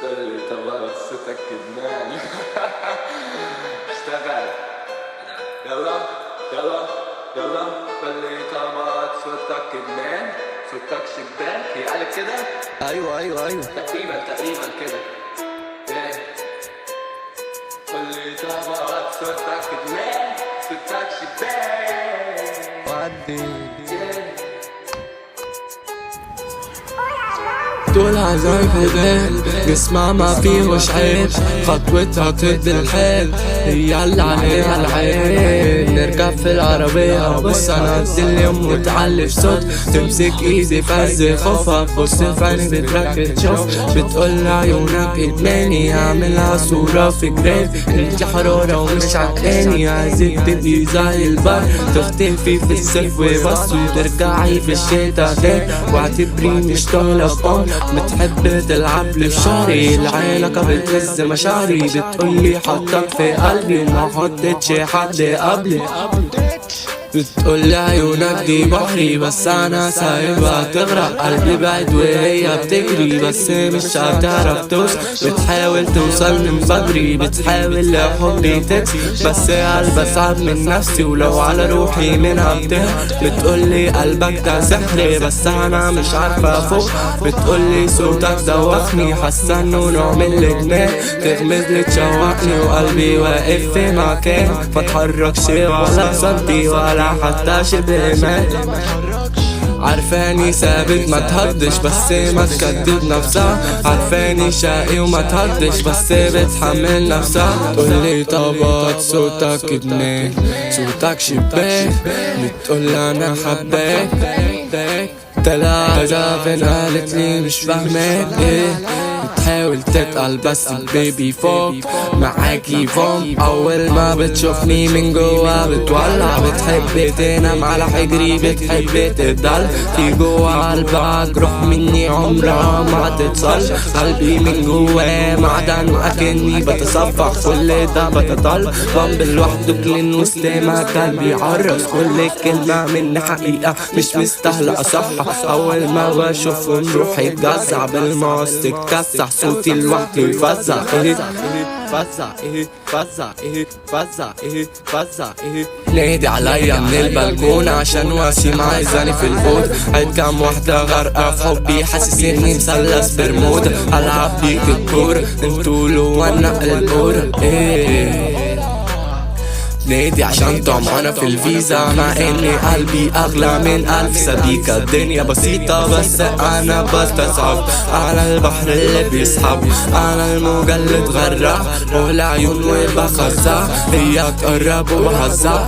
اللي طلعت صوتك ادمان. اشتغل. يلا يلا يلا. اللي طلعت صوتك ادمان، صوتك شباك. هي قالت كده؟ ايوه تقريبا كده. اللي طلعت صوتك ادمان، صوتك شباك. ودي طول عزاي في البيت، جسمها ما فيهوش عيب، خطوتها تهد الحيل، هي اللي عليها العين. نركب في العربية بص انا اليوم متعلف صوت، تمسك ايدي في عز خوفها، تبص في عيني بتركز تشوف، بتقول عيونك ادماني، اعملها صورة في جريف، انت حرارة ومش عقلاني، عايزك تبقي زي البر، تختفي في الصيف وبس وترجعي في الشتا تاني، واعتبري مش طالب بتحب تلعب لي في شعري، العلاقة بتهز مشاعري، بتقولي حطك في قلبي وما حطتش حد قبلي، بتقولي عيونك دي بحري بس انا سايبها تغرق، قلبي بعد وهي بتجري بس مش هتعرف توصل، بتحاول توصل من بدري، بتحاول لحبي تكسي بس قلبي صعب من نفسي، ولو على روحي منها بتهرب، بتقولي قلبك ده سحري بس انا مش عارفة افوق، بتقولي صوتك دوخني، حاسة انه نوع من الادمان، تغمزلي تشوقني وقلبي واقف في مكان، متحركش ولا سنتي ولا حتى شبه مات، عارفاني ثابت ما تهدش بس ما تكدب نفسها، عارفاني شقي وما تهدش بس بتحمل نفسها، تقولي طبقت صوتك ادمان، صوتك شباك، بتقول انا حباك، طلع عذاب قالت لي مش فاهماك ايه، بتحاول تتقل بس البيبي فوق معاكي فوم، اول ما بتشوفني من جوا بتولع، بتحب تنام على حجري، بتحب تدل في جوا قلبك، روح مني عمرها ما تتصل، قلبي من جوا معدن واكني بتصفح، كل ده بتطل بمب لوحده كلين وسلامة، قلبي عرس كل كلمة مني حقيقة مش مستاهلة اصحى، اول ما بشوفهم روحي تجزع، بالماس تتكسح، صوتي لوحدي يفزع فزع نادي عليا من البلكون عشان وسيم عايزاني في الأوضة، عيد كام واحدة غرقة في حبي، حاسس اني مثلث برمودا، العب بيك الكورة انتوا له وانا الكورة نادي عشان طمعانة في الفيزا، مع اني قلبي اغلى من 1000 سبيكة، الدنيا بسيطة بس انا بستصعب، على البحر اللي بيسحب، على الموجة اللي تغرق، والعيون وبخزع، هي تقرب وبهزع